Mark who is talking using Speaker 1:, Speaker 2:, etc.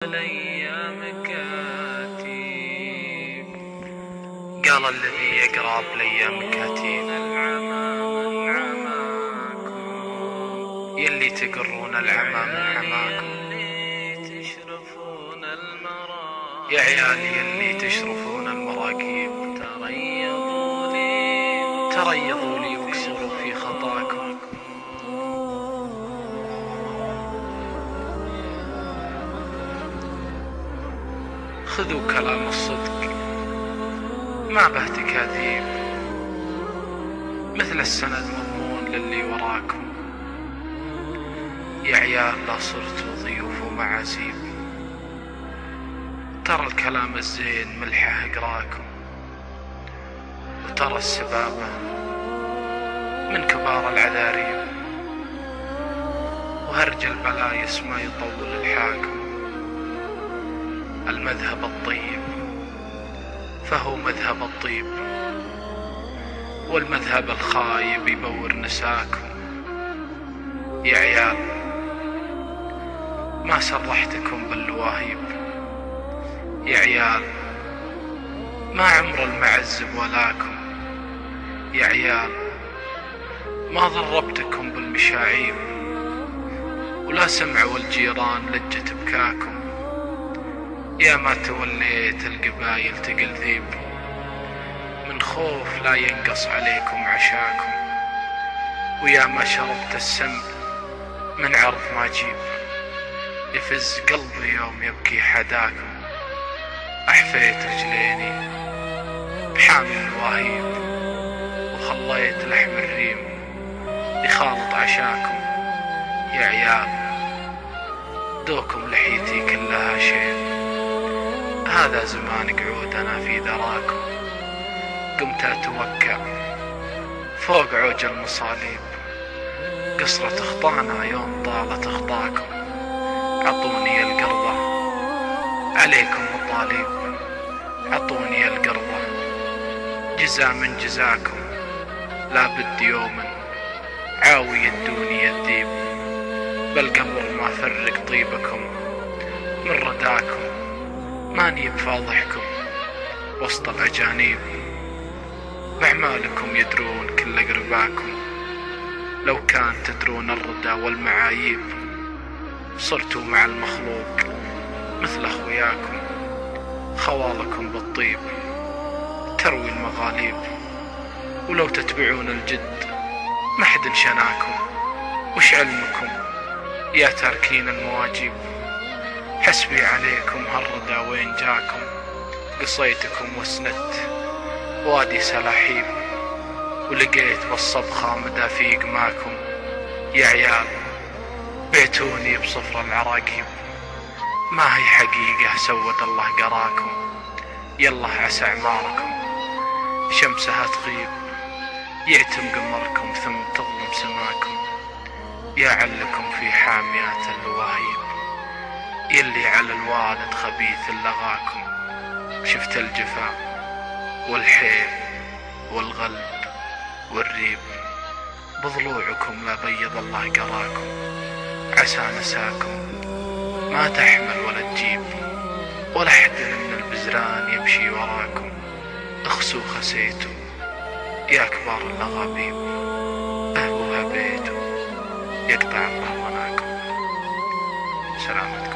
Speaker 1: الأيام كاتب. قال الذي يقرأ بالأيام كاتب يلي تقرون العمى من عماكم، يا عيالي يلي تشرفون المراكب، تريضوا لي واكسروا في خطاكم. خذوا كلام الصدق ما به تكاذيب، مثل السند مضمون للي وراكم. يا عيال لا صرتوا ضيوف ومعازيب، ترى الكلام الزين ملحه اقراكم، وترى السبابة من كبار العذاريب، وهرج البلايس ما يطول الحاكم. المذهب الطيب فهو مذهب الطيب، والمذهب الخايب يبور نساكم. يا عيال ما سرحتكم باللواهيب، يا عيال ما عمر المعزب ولاكم. يا عيال ما ضربتكم بالمشاعيب، ولا سمعوا الجيران لجة بكاكم. يا ما توليت القبايل تقل ذيب، من خوف لا ينقص عليكم عشاكم. ويا ما شربت السم من عرض ما جيب، يفز قلبي يوم يبكي حداكم. أحفيت رجليني بحامل الواهيب، وخليت لحم الريم يخالط عشاكم. يا عيال دوكم لحيتي كلها شيب، هذا زمان قعود أنا في ذراكم. قمت أتوكأ فوق عوج المصاليب، قصرة خطانا يوم طالت أخطاكم. عطوني القرضة عليكم مطالب، عطوني القرضة جزا من جزاكم. لا بد يوما عاوي يدوني الذيب، بالقبر ما فرق طيبكم من رداكم. ماني بفاضحكم وسط الأجانيب، بأعمالكم يدرون كل أقرباكم. لو كان تدرون الردى والمعايب، صرتوا مع المخلوق مثل أخوياكم. خوالكم بالطيب تروي المغاليب، ولو تتبعون الجد محد شناكم. وش علمكم يا تاركين المواجب، حسبي عليكم هالردى وين جاكم. قصيتكم وسندت وادي سلاحيب، ولقيت بالصبخة مدافيق ماكم. يا عيال بيتوني بصفر العراقيب، ما هي حقيقة سود الله قراكم. يلا عسى أعماركم شمسها تغيب، يعتم قمركم ثم تظلم سماكم. يا علكم في حاميات اللواهيب، يلي على الوالد خبيث لغاكم. شفت الجفا والحيل والغلب والريب، بضلوعكم لا بيض الله قراكم. عسى نساكم ما تحمل ولا تجيب، ولا حد من البزران يمشي وراكم. اخسوا خسيتوا يا كبار اللغابيب، اهبوا هبيتوا يقطع الله مناكم. سلامة.